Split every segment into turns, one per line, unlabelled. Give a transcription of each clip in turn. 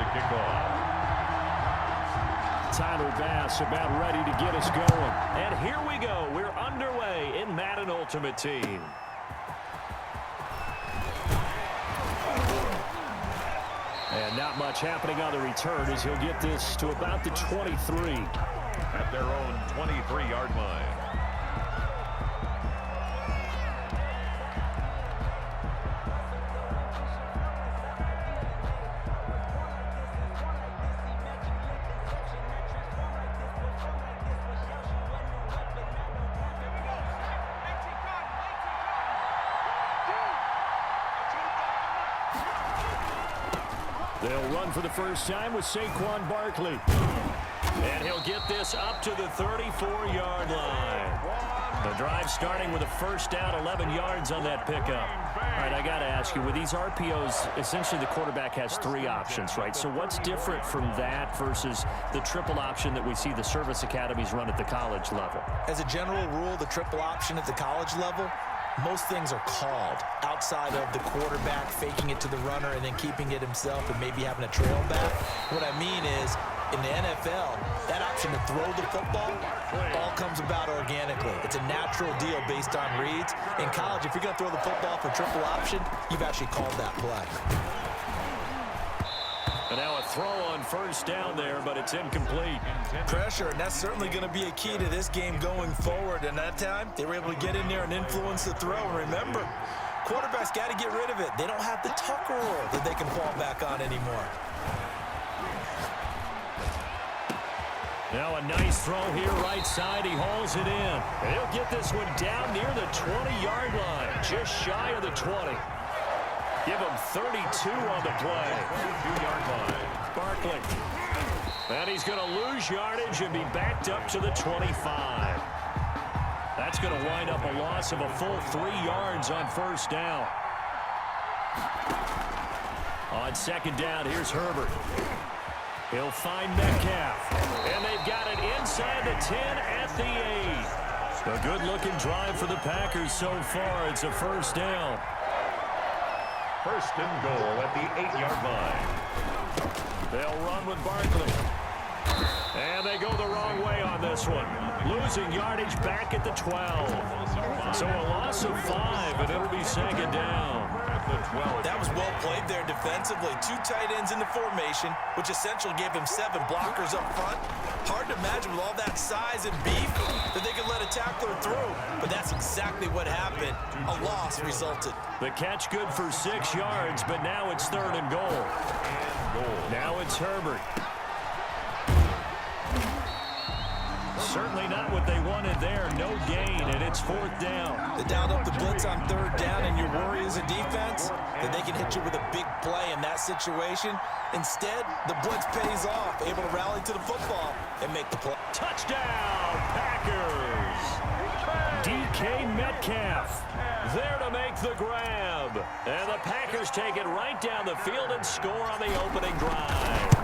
kickoff.
Tyler Bass about ready to get us going. And here we go. We're underway in Madden Ultimate Team. And not much happening on the return as he'll get this to about the 23.
At their own 23-yard line.
They'll run for the first time with Saquon Barkley. And he'll get this up to the 34-yard line. The drive starting with a first down, 11 yards on that pickup. All right, I got to ask you, with these RPOs, essentially the quarterback has 3 options, right? So what's different from that versus the triple option that we see the service academies run at the college level?
As a general rule, the triple option at the college level, most things are called outside of the quarterback faking it to the runner and then keeping it himself and maybe having a trail back. What I mean is, in the NFL, that option to throw the football all comes about organically. It's a natural deal based on reads. In college, if you're going to throw the football for triple option, you've actually called that play.
And now a throw on first down there, but it's incomplete.
Pressure, and that's certainly going to be a key to this game going forward. And that time, they were able to get in there and influence the throw. And remember, quarterbacks got to get rid of it. They don't have the Tucker rule that they can fall back on anymore.
Now a nice throw here, right side. He hauls it in. And he'll get this one down near the 20-yard line, just shy of the 20. Give him 32 on the play.
32-yard line.
Barkley. And he's going to lose yardage and be backed up to the 25. That's going to wind up a loss of a full 3 yards on first down. On second down, here's Herbert. He'll find Metcalf. And they've got it inside the 10 at the 8. A good-looking drive for the Packers so far. It's a first down.
First and goal at the 8-yard line.
They'll run with Barkley. And they go the wrong way on this one. Losing yardage back at the 12. So a loss of 5, and it'll be second down.
That was well played there defensively. 2 tight ends in the formation, which essentially gave him 7 blockers up front. Hard to imagine with all that size and beef that they could let a tackler through. But that's exactly what happened. A loss resulted.
The catch good for 6 yards, but now it's third and goal. Now it's Herbert. Certainly not what they wanted there. No gain, and it's fourth down.
They dialed up the blitz on third down, and your worry as a defense that they can hit you with a big play in that situation. Instead, the blitz pays off, able to rally to the football and make the play.
Touchdown, Packers! DK Metcalf there to make the grab. And the Packers take it right down the field and score on the opening drive.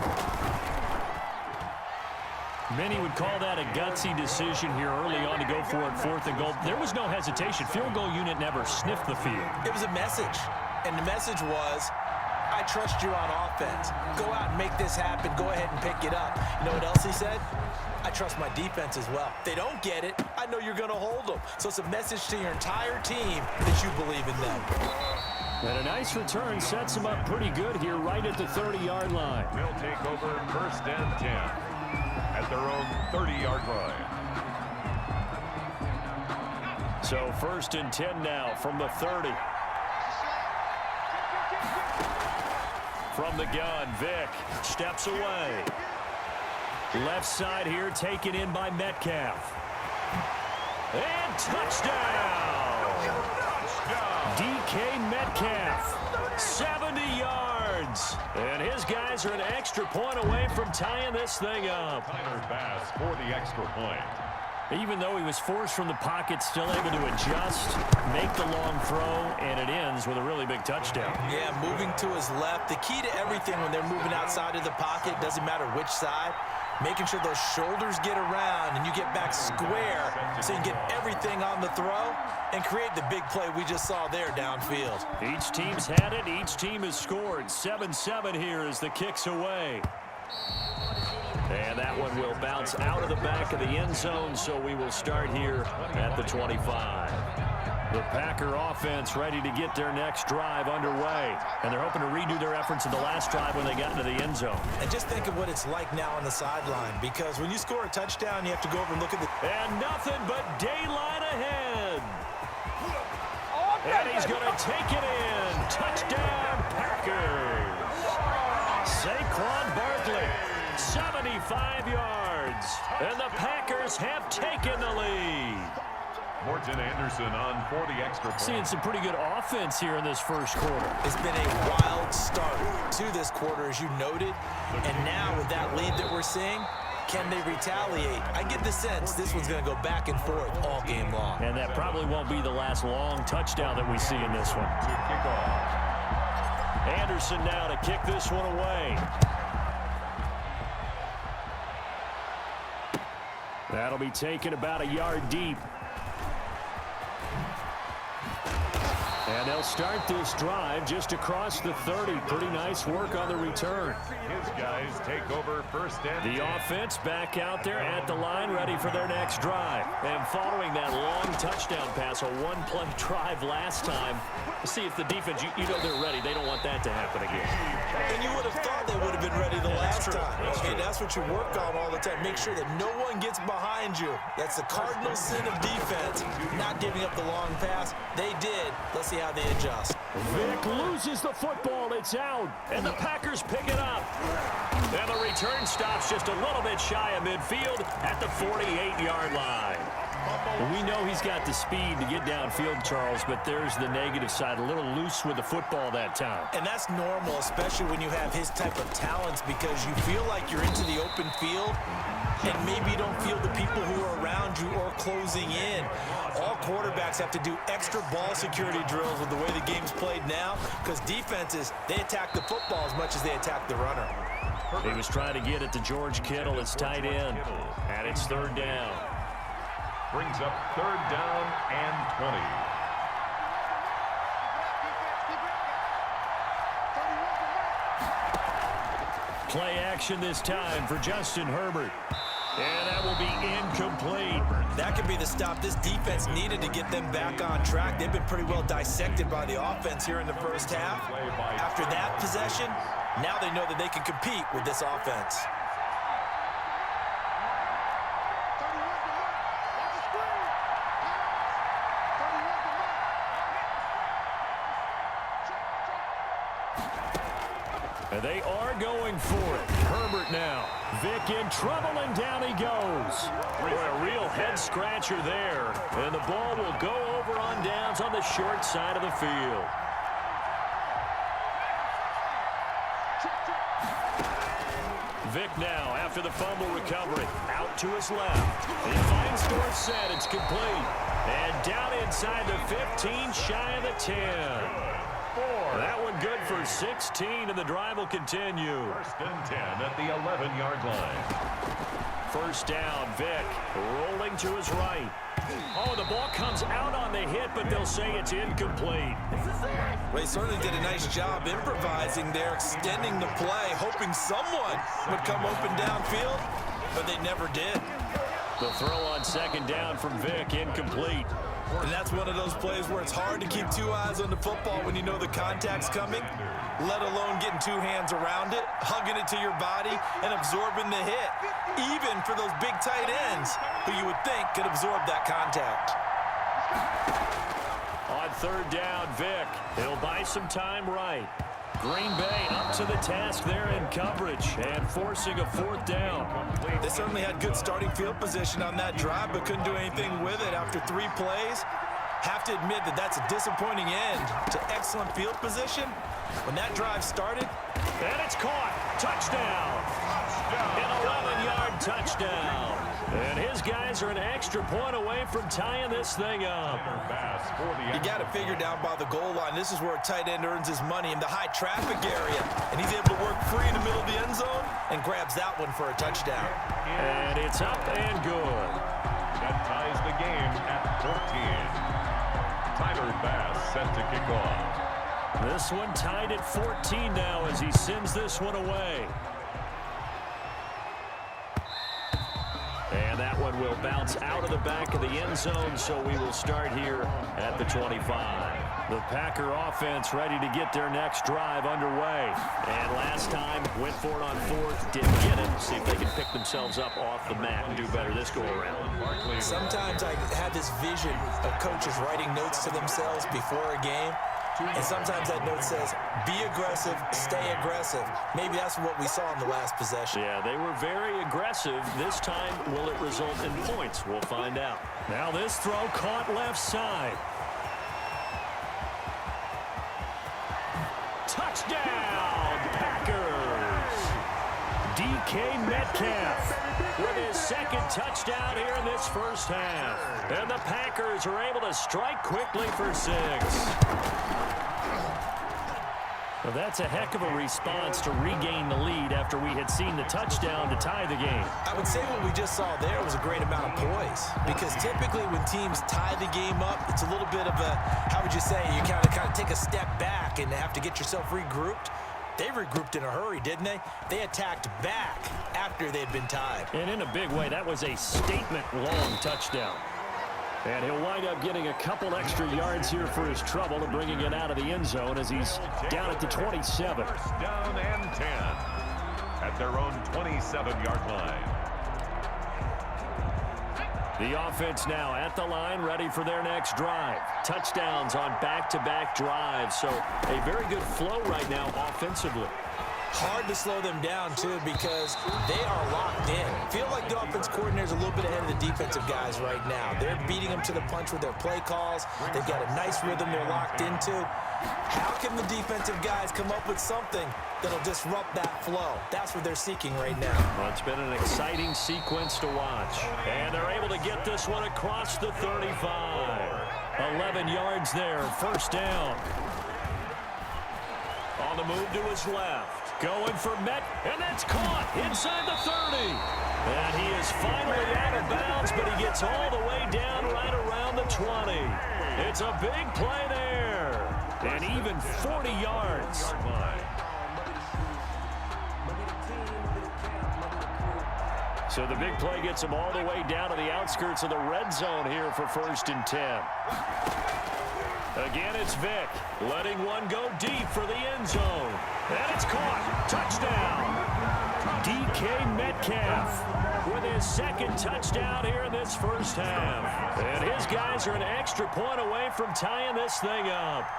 Many would call that a gutsy decision here early on to go for it, fourth and goal. There was no hesitation. Field goal unit never sniffed the field.
It was a message, and the message was, I trust you on offense. Go out and make this happen. Go ahead and pick it up. You know what else he said? I trust my defense as well. If they don't get it, I know you're going to hold them. So it's a message to your entire team that you believe in them.
And a nice return sets them up pretty good here right at the 30-yard line.
We'll take over first and 10 at their own 30-yard line.
So first and 10 now from the 30. From the gun, Vick steps away. Left side here taken in by Metcalf. And touchdown! DK Metcalf, 70 yards. And his guys are an extra point away from tying this thing up.
Tyler Bass for the extra point.
Even though he was forced from the pocket, still able to adjust, make the long throw, and it ends with a really big touchdown.
Yeah, moving to his left. The key to everything when they're moving outside of the pocket, doesn't matter which side, making sure those shoulders get around and you get back square so you get everything on the throw and create the big play we just saw there downfield.
Each team's had it. Each team has scored. 7-7 here as the kick's away. And that one will bounce out of the back of the end zone, so we will start here at the 25. The Packer offense ready to get their next drive underway. And they're hoping to redo their efforts in the last drive when they got into the end zone.
And just think of what it's like now on the sideline, because when you score a touchdown, you have to go over and look at the...
And nothing but daylight ahead. And he's going to take it in. Touchdown, Packers. Saquon Barkley, 75 yards. And the Packers have taken the lead.
Morton Anderson on for the extra point.
Seeing some pretty good offense here in this first quarter.
It's been a wild start to this quarter, as you noted. And now with that lead that we're seeing, can they retaliate? I get the sense this one's going to go back and forth all game long.
And that probably won't be the last long touchdown that we see in this one.
To kick off.
Anderson now to kick this one away. That'll be taken about a yard deep. And they'll start this drive just across the 30. Pretty nice work on the return.
His guys take over first and
The
10.
offense back out there at the line, ready for their next drive. And following that long touchdown pass, a one-play drive last time, see if the defense, you know they're ready. They don't want that to happen again.
And you would have thought they would have been ready the last time. Okay, that's what you work on all the time. Make sure that no one gets behind you. That's the cardinal sin of defense, not giving up the long pass. They did. Let's see how they adjust.
Vic loses the football. It's out. And the Packers pick it up. And the return stops just a little bit shy of midfield at the 48-yard line. We know he's got the speed to get downfield, Charles, but there's the negative side. A little loose with the football that time.
And that's normal, especially when you have his type of talents, because you feel like you're into the open field and maybe you don't feel the people who are around you or closing in. All quarterbacks have to do extra ball security drills with the way the game's played now, because defenses, they attack the football as much as they attack the runner.
He was trying to get it to George Kittle, his tight end, and it's third down.
Brings up third down and 20.
Play action this time for Justin Herbert. And that will be incomplete.
That could be the stop this defense needed to get them back on track. They've been pretty well dissected by the offense here in the first half. After that possession, now they know that they can compete with this offense.
And they are going for it. Herbert now. Vic in trouble, and down he goes. Boy, a real head-scratcher there. And the ball will go over on downs on the short side of the field. Vic now after the fumble recovery. Out to his left. He finds Dorsett. It's complete. And down inside the 15, shy of the 10. That one good for 16, and the drive will continue.
First and 10 at the 11-yard line.
First down, Vic rolling to his right. Oh, the ball comes out on the hit, but they'll say it's incomplete.
Well, he certainly did a nice job improvising there, extending the play, hoping someone would come open downfield, but they never did.
The throw on second down from Vic, incomplete.
And that's one of those plays where it's hard to keep two eyes on the football when you know the contact's coming, let alone getting two hands around it, hugging it to your body, and absorbing the hit, even for those big tight ends who you would think could absorb that contact.
On third down, Vic. He'll buy some time right. Green Bay up to the task there in coverage and forcing a fourth down.
They certainly had good starting field position on that drive, but couldn't do anything with it after 3 plays. Have to admit that that's a disappointing end to excellent field position. When that drive started,
and it's caught. Touchdown. An 11-yard touchdown. And his guys are an extra point away from tying this thing up.
You got to figure down by the goal line. This is where a tight end earns his money in the high traffic area. And he's able to work free in the middle of the end zone and grabs that one for a touchdown.
And it's up and good.
That ties the game at 14. Tyler Bass set to kick off.
This one tied at 14 now as he sends this one away. And that one will bounce out of the back of the end zone, so we will start here at the 25. The Packer offense ready to get their next drive underway. And last time, went for it on fourth, didn't get it. See if they can pick themselves up off the mat and do better this go-around.
Sometimes I have this vision of coaches writing notes to themselves before a game. And sometimes that note says, be aggressive, stay aggressive. Maybe that's what we saw in the last possession.
Yeah, they were very aggressive. This time, will it result in points? We'll find out. Now this throw caught left side. Touchdown, Packers! DK Metcalf with his second touchdown here in this first half. And the Packers are able to strike quickly for 6. Well, that's a heck of a response to regain the lead after we had seen the touchdown to tie the game.
I would say what we just saw there was a great amount of poise, because typically when teams tie the game up, it's a little bit of a, how would you say, you kind of take a step back and have to get yourself regrouped. They regrouped in a hurry, didn't they? They attacked back after they'd been tied.
And in a big way, that was a statement-long touchdown. And he'll wind up getting a couple extra yards here for his trouble and bringing it out of the end zone as he's down at the 27.
First down and 10 at their own 27-yard line.
The offense now at the line, ready for their next drive. Touchdowns on back-to-back drives, so a very good flow right now offensively.
Hard to slow them down, too, because they are locked in. Feel like the offense coordinator's a little bit ahead of the defensive guys right now. They're beating them to the punch with their play calls. They've got a nice rhythm they're locked into. How can the defensive guys come up with something that'll disrupt that flow? That's what they're seeking right now.
Well, it's been an exciting sequence to watch. And they're able to get this one across the 35. 11 yards there, first down. On the move to his left. Going for Met, and that's caught inside the 30. And he is finally out of bounds, but he gets all the way down right around the 20. It's a big play there. And even 40 yards. So the big play gets him all the way down to the outskirts of the red zone here for 1st and 10. Again, it's Vick letting one go deep for the end zone. And it's caught. Touchdown. DK Metcalf with his second touchdown here in this first half. And his guys are an extra point away from tying this thing up.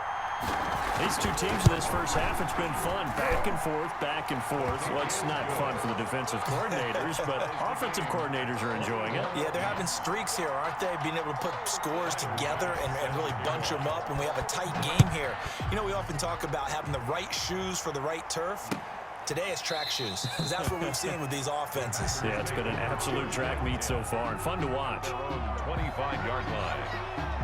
These two teams in this first half, it's been fun. Back and forth, back and forth. Well, it's not fun for the defensive coordinators, but offensive coordinators are enjoying it.
Yeah, they're having streaks here, aren't they? Being able to put scores together and really bunch them up, and we have a tight game here. You know, we often talk about having the right shoes for the right turf. Today it's track shoes, because that's what we've seen with these offenses.
Yeah, it's been an absolute track meet so far, and fun to watch.
25-yard line.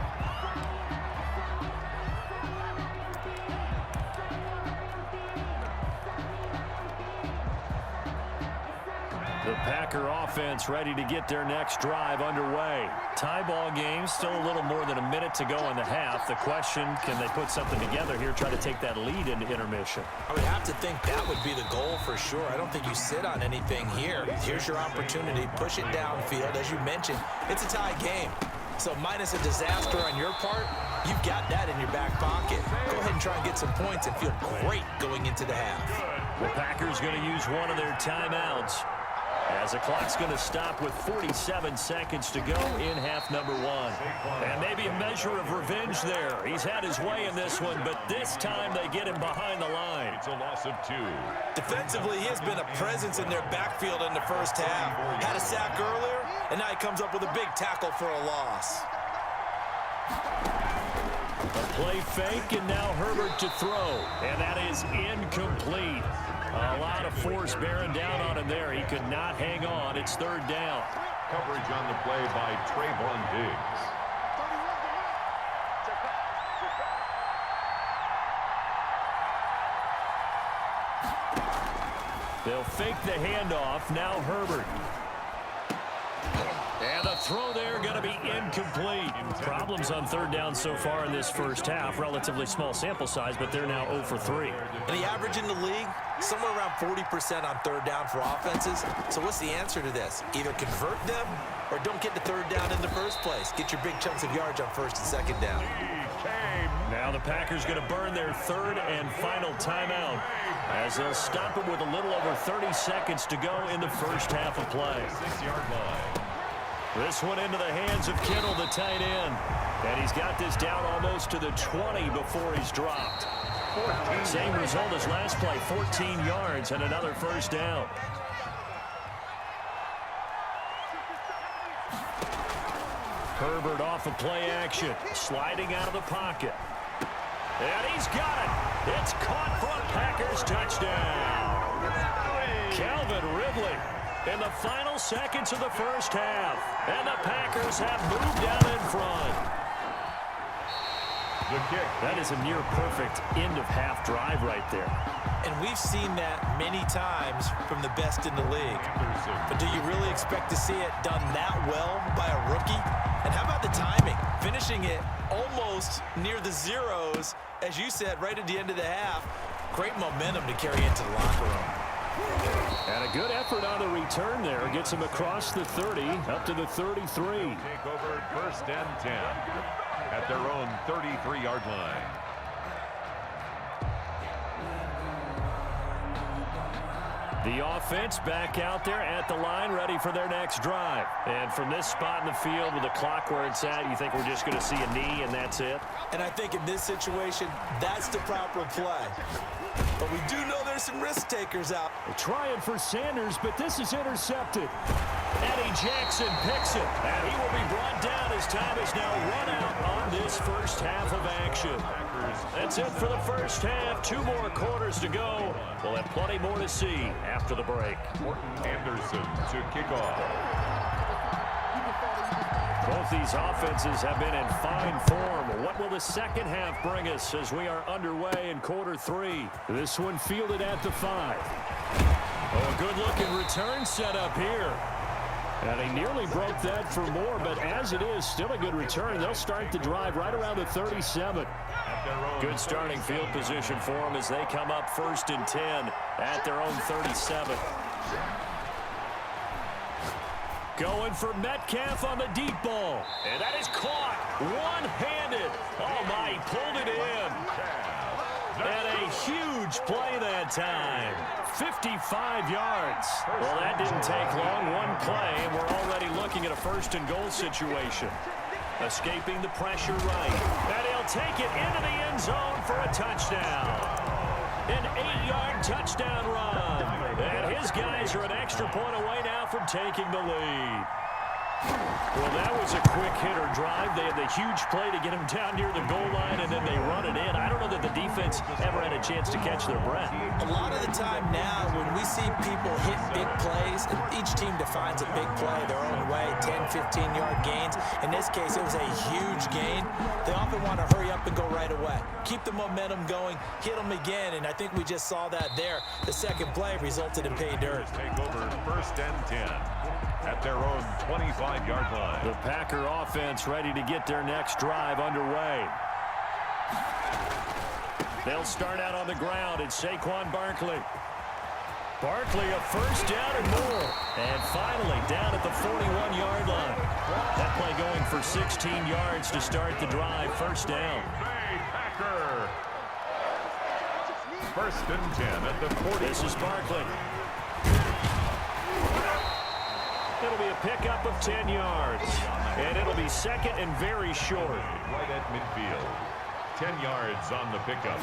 The Packer offense ready to get their next drive underway. Tie ball game, still a little more than a minute to go in the half. The question, can they put something together here, try to take that lead into intermission?
I would have to think that would be the goal for sure. I don't think you sit on anything here. Here's your opportunity. Push it downfield. As you mentioned, it's a tie game. So minus a disaster on your part, you've got that in your back pocket. Go ahead and try and get some points and feel great going into the half.
The Packers going to use one of their timeouts, as the clock's going to stop with 47 seconds to go in half number 1. And maybe a measure of revenge there. He's had his way in this one, but this time they get him behind the line.
It's a loss of 2.
Defensively, he has been a presence in their backfield in the first half. Had a sack earlier, and now he comes up with a big tackle for a loss.
A play fake, and now Herbert to throw. And that is incomplete. A lot of force bearing down on him there. He could not hang on. It's 3rd down.
Coverage on the play by Trayvon Diggs.
They'll fake the handoff. Now Herbert. And the throw there going to be incomplete. Problems on third down so far in this first half. Relatively small sample size, but they're now 0 for 3.
And the average in the league, somewhere around 40% on third down for offenses. So what's the answer to this? Either convert them or don't get the third down in the first place. Get your big chunks of yards on first and second down.
Now the Packers going to burn their third and final timeout as they'll stop it with a little over 30 seconds to go in the first half of play.
6-yard line.
This one into the hands of Kittle, the tight end. And he's got this down almost to the 20 before he's dropped. Same result as last play, 14 yards and another first down. Herbert off of play action, sliding out of the pocket. And he's got it. It's caught for a Packers touchdown. Calvin Ridley in the final seconds of the first half. And the Packers have moved out in front.
The kick.
That is a near perfect end-of-half drive right there.
And we've seen that many times from the best in the league. But do you really expect to see it done that well by a rookie? And how about the timing? Finishing it almost near the zeros, as you said, right at the end of the half. Great momentum to carry into the locker room.
And a good effort on the return there. Gets him across the 30, up to the 33.
Take over first and 10 at their own 33-yard line.
The offense back out there at the line, ready for their next drive. And from this spot in the field with the clock where it's at, you think we're just going to see a knee and that's it?
And I think in this situation, that's the proper play. But we do know there's some risk takers out.
They're trying for Sanders, but this is intercepted. Eddie Jackson picks it, and he will be brought down as time is now run out on this first half of action. That's it for the first half. 2 more quarters to go. We'll have plenty more to see after the break.
Morton Anderson to kick off.
Both these offenses have been in fine form. What will the second half bring us as we are underway in quarter 3? This one fielded at the 5. Oh, a good-looking return set up here. And he nearly broke that for more, but as it is, still a good return. They'll start the drive right around the 37. Good starting field position for them as they come up first and 10 at their own 37. Going for Metcalf on the deep ball. And that is caught one-handed. Oh, my, he pulled it in. And a huge play that time. 55 yards. Well, that didn't take long. One play, and we're already looking at a first and goal situation. Escaping the pressure right. And he'll take it into the end zone for a touchdown. An 8-yard touchdown run. And his guys are an extra point away now from taking the lead. Well, that was a quick hitter drive. They had the huge play to get him down near the goal line, and then they run it in. I don't know that the defense ever had a chance to catch their breath.
A lot of the time now, when we see people hit big plays, and each team defines a big play their own way, 10, 15-yard gains. In this case, it was a huge gain. They often want to hurry up and go right away. Keep the momentum going, hit them again, and I think we just saw that there. The second play resulted in pay dirt.
Take over first and 10 at their own 25-yard line.
The Packer offense ready to get their next drive underway. They'll start out on the ground. It's Saquon Barkley. Barkley a first down and more. And finally down at the 41-yard line. That play going for 16 yards to start the drive. First down.
Packer. First and 10 at the 40.
This is Barkley. It'll be a pickup of 10 yards. And it'll be second and very short.
Right at midfield. 10 yards on the pickup.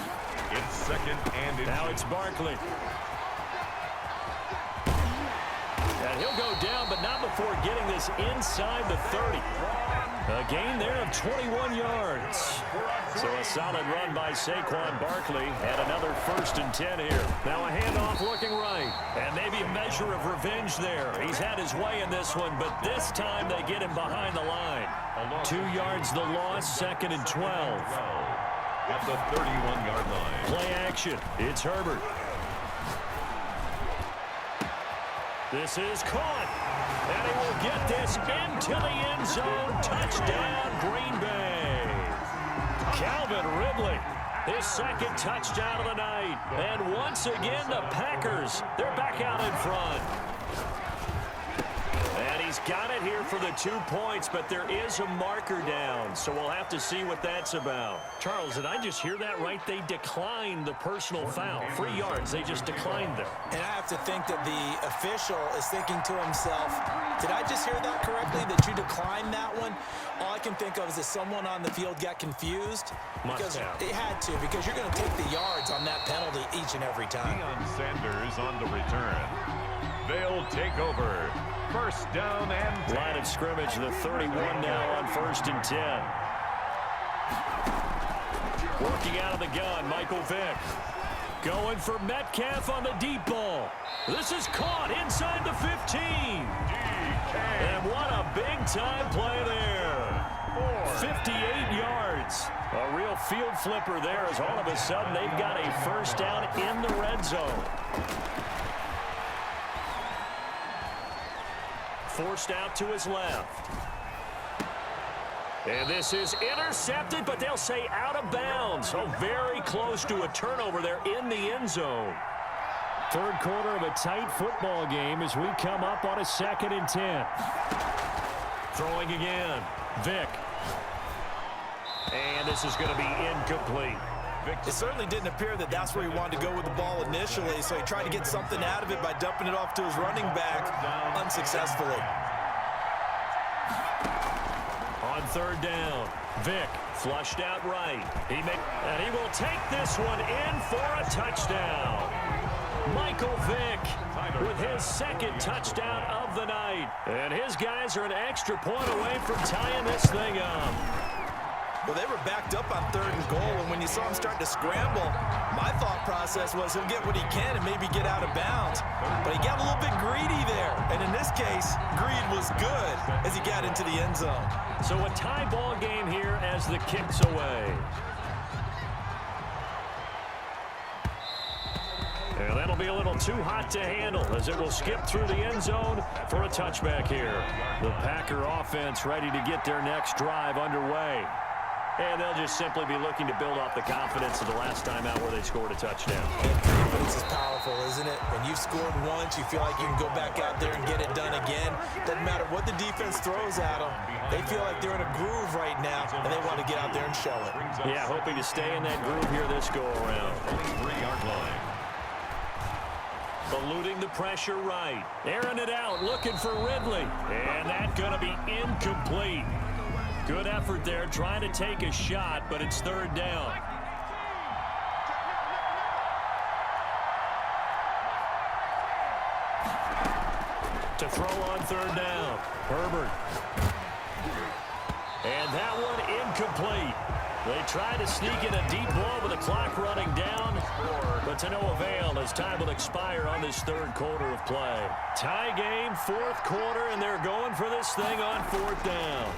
It's second and
now it's Barkley. And he'll go down, but not before getting this inside the 30. A gain there of 21 yards. So a solid run by Saquon Barkley. And another first and 10 here. Now a handoff looking right. And maybe a measure of revenge there. He's had his way in this one, but this time they get him behind the line. 2 yards the loss, second and 12.
At the 31-yard line.
Play action. It's Herbert. This is caught. And he will get this into the end zone. Touchdown, Green Bay. Calvin Ridley, his second touchdown of the night. And once again, the Packers, they're back out in front. And he's got it here for the 2 points, but there is a marker down, so we'll have to see what that's about. Charles, did I just hear that right? They declined the personal foul. 3 yards, they just declined them.
And I have to think that the official is thinking to himself, did I just hear that correctly, that you declined that one? All I can think of is that someone on the field got confused. Because it had to, because you're going to take the yards on that penalty each and every time.
Deion Sanders on the return. They'll take over. First down and 10.
Line of scrimmage, the 31 now on 1st and 10. Working out of the gun, Michael Vick. Going for Metcalf on the deep ball. This is caught inside the 15. And what a big-time play there. 58 yards. A real field flipper there as all of a sudden they've got a first down in the red zone. Forced out to his left. And this is intercepted, but they'll say out of bounds. So very close to a turnover there in the end zone. Third quarter of a tight football game as we come up on a 2nd and 10. Throwing again. Vick. And this is going to be incomplete.
It certainly didn't appear that that's where he wanted to go with the ball initially, so he tried to get something out of it by dumping it off to his running back unsuccessfully.
On 3rd down, Vick flushed out right. And he will take this one in for a touchdown. Michael Vick with his 2nd touchdown of the night. And his guys are an extra point away from tying this thing up.
Well, they were backed up on 3rd and goal, and when you saw him starting to scramble, my thought process was he'll get what he can and maybe get out of bounds. But he got a little bit greedy there, and in this case, greed was good as he got into the end zone.
So a tie ball game here as the kick's away. And that'll be a little too hot to handle as it will skip through the end zone for a touchback here. The Packer offense ready to get their next drive underway. And they'll just simply be looking to build off the confidence of the last time out where they scored a touchdown.
And confidence is powerful, isn't it? When you've scored once, you feel like you can go back out there and get it done again. Doesn't matter what the defense throws at them. They feel like they're in a groove right now, and they want to get out there and show it.
Yeah, hoping to stay in that groove here this go-around.
3-yard line.
Eluding the pressure right. Airing it out, looking for Ridley. And that's going to be incomplete. Good effort there, trying to take a shot, but it's 3rd down. To throw on 3rd down, Herbert. And that one incomplete. They try to sneak in a deep ball with the clock running down, but to no avail as time will expire on this 3rd quarter of play. Tie game, 4th quarter, and they're going for this thing on 4th down.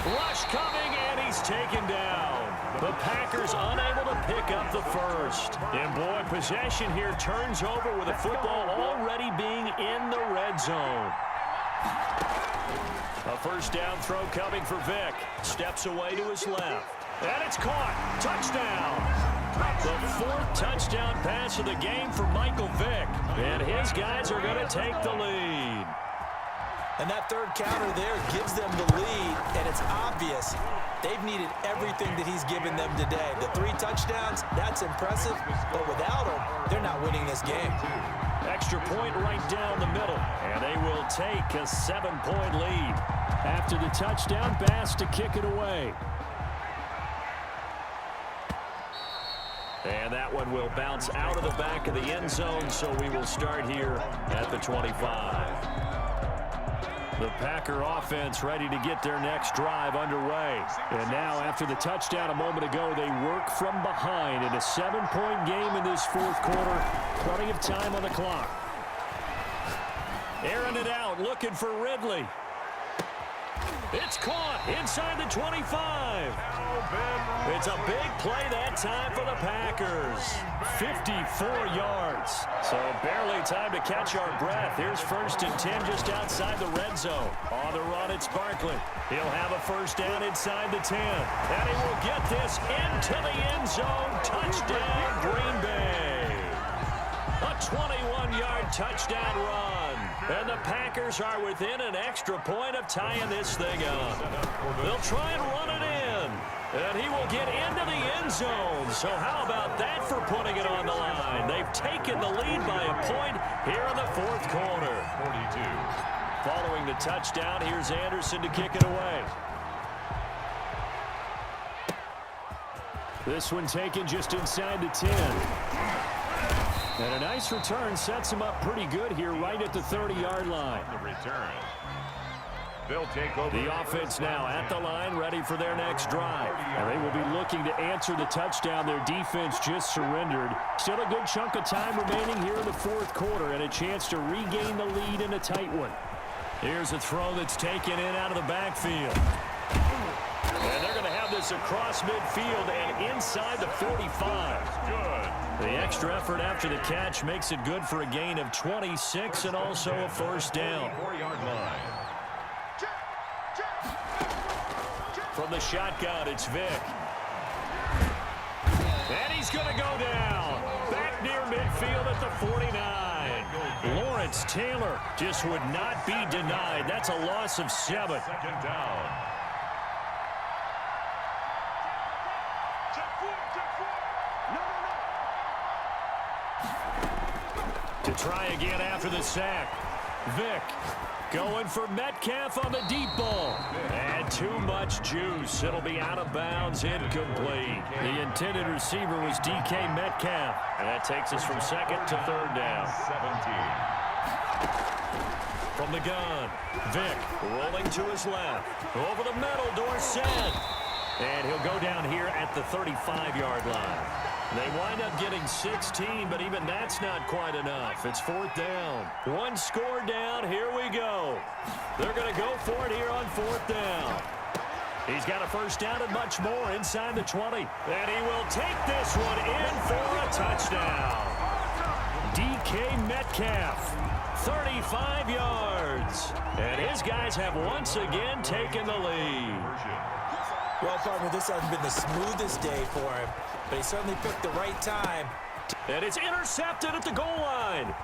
Rush coming, and he's taken down. The Packers unable to pick up the first. And boy, possession here turns over with the football already being in the red zone. A first down throw coming for Vick. Steps away to his left. And it's caught. Touchdown. The 4th touchdown pass of the game for Michael Vick. And his guys are going to take the lead.
And that 3rd counter there gives them the lead, and it's obvious they've needed everything that he's given them today. The 3 touchdowns, that's impressive, but without him, they're not winning this game.
Extra point right down the middle, and they will take a 7-point lead. After the touchdown, Bass to kick it away. And that one will bounce out of the back of the end zone, so we will start here at the 25. The Packer offense ready to get their next drive underway. And now, after the touchdown a moment ago, they work from behind in a 7-point game in this 4th quarter. Plenty of time on the clock. Airing it out, looking for Ridley. It's caught inside the 25. It's a big play that time for the Packers. 54 yards. So barely time to catch our breath. Here's 1st and 10 just outside the red zone. On the run, it's Barkley. He'll have a first down inside the 10. And he will get this into the end zone. Touchdown, Green Bay. A 21-yard touchdown run. And the Packers are within an extra point of tying this thing up. They'll try and run it in. And he will get into the end zone. So how about that for putting it on the line? They've taken the lead by a point here in the 4th quarter.
42.
Following the touchdown, here's Anderson to kick it away. This one taken just inside the 10. And a nice return sets him up pretty good here right at the 30-yard line.
The return. They'll take over.
The offense now at the line, ready for their next drive. And they will be looking to answer the touchdown their defense just surrendered. Still a good chunk of time remaining here in the 4th quarter and a chance to regain the lead in a tight one. Here's a throw that's taken in out of the backfield. And they're going to have this across midfield and inside the 45.
Good.
The extra effort after the catch makes it good for a gain of 26 and also a first down.
4-yard line.
From the shotgun, it's Vick. And he's going to go down. Back near midfield at the 49. Lawrence Taylor just would not be denied. That's a loss of 7.
2nd down.
To try again after the sack. Vick going for Metcalf on the deep ball. And too much juice. It'll be out of bounds, incomplete. The intended receiver was DK Metcalf. And that takes us from 2nd to 3rd down.
17.
From the gun, Vick rolling to his left. Over the middle, Dorsett. And he'll go down here at the 35-yard line. They wind up getting 16, but even that's not quite enough. It's 4th down. One score down. Here we go. They're going to go for it here on 4th down. He's got a first down and much more inside the 20. And he will take this one in for a touchdown. DK Metcalf, 35 yards. And his guys have once again taken the lead.
Well, partner, this hasn't been the smoothest day for him, but he certainly picked the right time.
And it's intercepted at the goal line.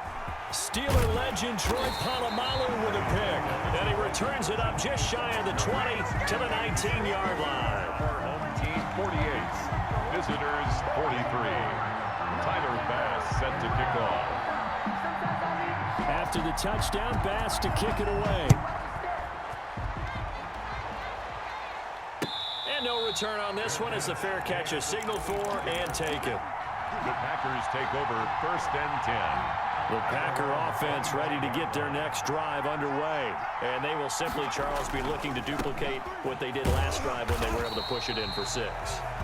Steeler legend Troy Polamalu with a pick. And he returns it up just shy of the 20 to the 19-yard line.
Home team 48. Visitors 43. Tyler Bass set to kick off.
After the touchdown, Bass to kick it away. No return on this one as the fair catch is signaled for and taken.
The Packers take over 1st and 10.
The Packer offense ready to get their next drive underway. And they will simply, Charles, be looking to duplicate what they did last drive when they were able to push it in for 6.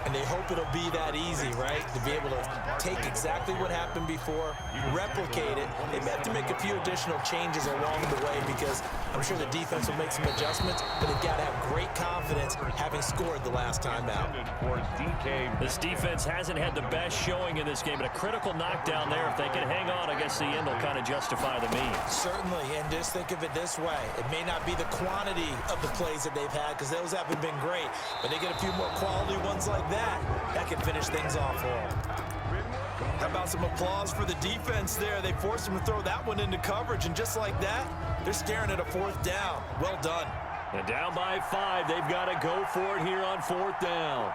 And they hope it'll be that easy, right? To be able to take exactly what happened before, replicate it. They may have to make a few additional changes along the way because I'm sure the defense will make some adjustments, but they've got to have great confidence having scored the last time out.
For DK.
This defense hasn't had the best showing in this game, but a critical knockdown there. If they can hang on, I guess the end will kind of justify the means.
Certainly, and just think of it this way. It may not be the quantity of the plays that they've had because those haven't been great, but they get a few more quality ones like that. That can finish things off for them. How about some applause for the defense there? They forced them to throw that one into coverage, and just like that, they're staring at a 4th down. Well done.
And down by 5, they've got to go for it here on 4th down.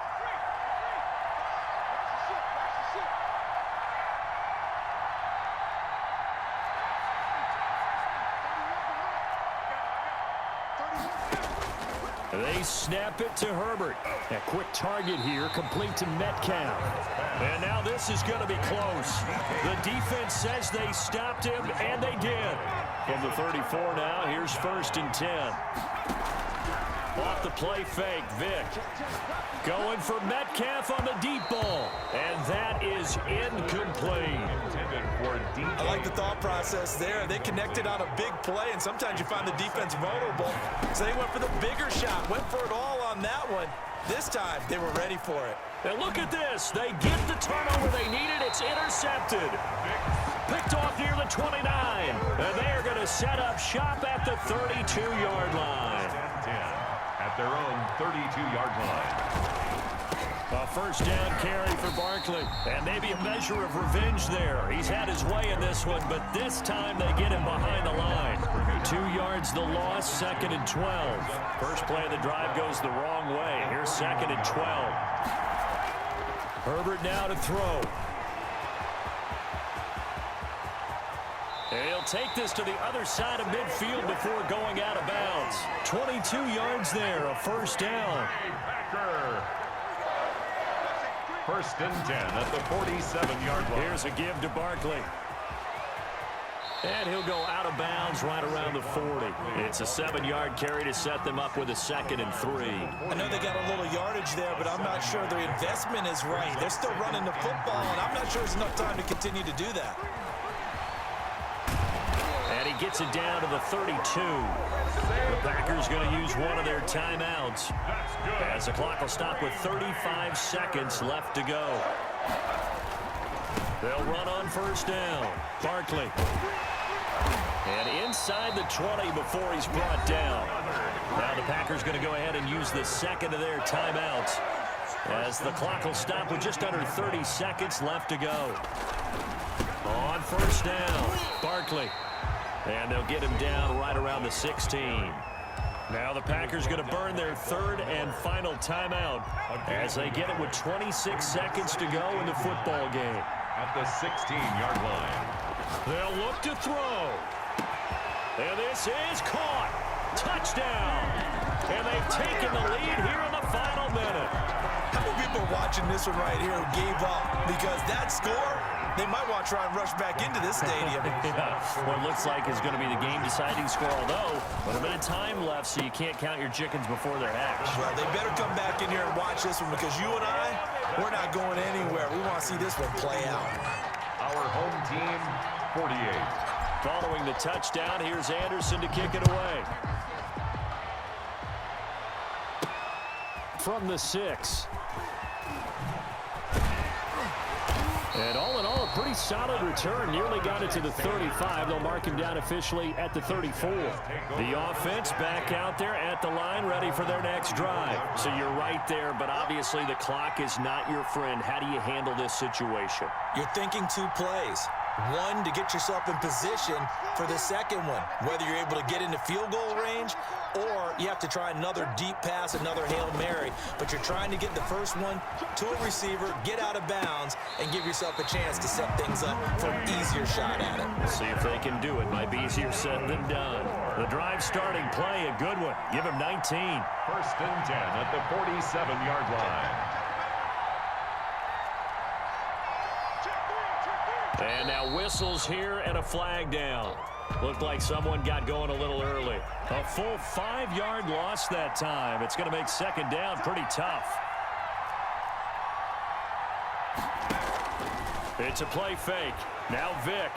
They snap it to Herbert. A quick target here, complete to Metcalf. And now this is going to be close. The defense says they stopped him, and they did. From the 34 now, here's 1st and 10. Off the play fake, Vick. Going for Metcalf on the deep ball. And that is incomplete.
I like the thought process there. They connected on a big play, and sometimes you find the defense vulnerable. So they went for the bigger shot, went for it all on that one. This time, they were ready for it.
And look at this. They get the turnover they needed. It's intercepted. Picked off near the 29. And they are going to set up shop at the 32-yard line.
At their own 32-yard line.
A first down carry for Barkley. And maybe a measure of revenge there. He's had his way in this one, but this time they get him behind the line. 2 yards the loss, 2nd and 12. First play of the drive goes the wrong way. Here's 2nd and 12. Herbert now to throw. And he'll take this to the other side of midfield before going out of bounds. 22 yards there, a first down.
First and 10 at the 47-yard line.
Here's a give to Barkley. And he'll go out of bounds right around the 40. It's a 7-yard carry to set them up with a 2nd and 3.
I know they got a little yardage there, but I'm not sure their investment is right. They're still running the football, and I'm not sure there's enough time to continue to do that.
And he gets it down to the 32. The Packers going to use one of their timeouts as the clock will stop with 35 seconds left to go. They'll run on first down. Barkley. And inside the 20 before he's brought down. Now the Packers going to go ahead and use the second of their timeouts as the clock will stop with just under 30 seconds left to go. On first down, Barkley. And they'll get him down right around the 16. Now the Packers going to burn their third and final timeout as they get it with 26 seconds to go in the football game.
At the 16-yard line.
They'll look to throw. And this is caught. Touchdown. And they've taken the lead here in the final minute.
How many people are watching this one right here who gave up? Because that score, they might want to try and rush back into this stadium.
Yeah, what it looks like is going to be the game-deciding score, although with a bit of time left, so you can't count your chickens before they're hatched.
Well, they better come back in here and watch this one because you and I, we're not going anywhere. We want to see this one play out.
Our home team, 48.
Following the touchdown, here's Anderson to kick it away. From the 6. And all in all, a pretty solid return. Nearly got it to the 35. They'll mark him down officially at the 34. The offense back out there at the line, ready for their next drive. So you're right there, but obviously the clock is not your friend. How do you handle this situation?
You're thinking 2 plays. One, to get yourself in position for the second one, whether you're able to get into field goal range or you have to try another deep pass, another Hail Mary. But you're trying to get the first one to a receiver, get out of bounds, and give yourself a chance to set things up for an easier shot at it.
We'll see if they can do it. Might be easier said than done. The drive starting play, a good one. Give him 19.
First and 10 at the 47-yard line.
And now whistles here and a flag down. Looked like someone got going a little early. A full 5-yard loss that time. It's going to make second down pretty tough. It's a play fake. Now Vick.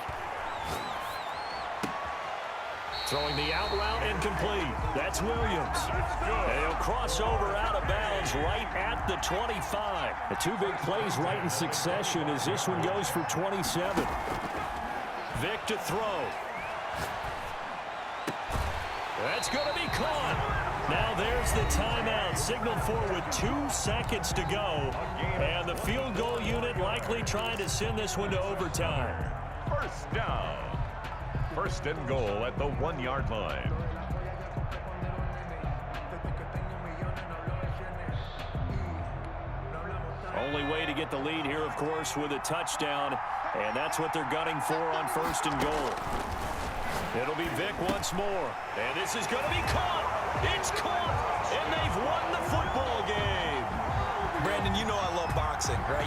Throwing the out route incomplete. That's Williams. And he'll cross over out of bounds right at the 25. The 2 big plays right in succession as this one goes for 27. Vick to throw. That's going to be caught. Now there's the timeout signaled for with 2 seconds to go. And the field goal unit likely trying to send this one to overtime.
First down. First and goal at the 1-yard line.
Only way to get the lead here, of course, with a touchdown. And that's what they're gunning for on first and goal. It'll be Vick once more. And this is going to be caught. It's caught. And they've won the football game.
Brandon, you know I love boxing, right?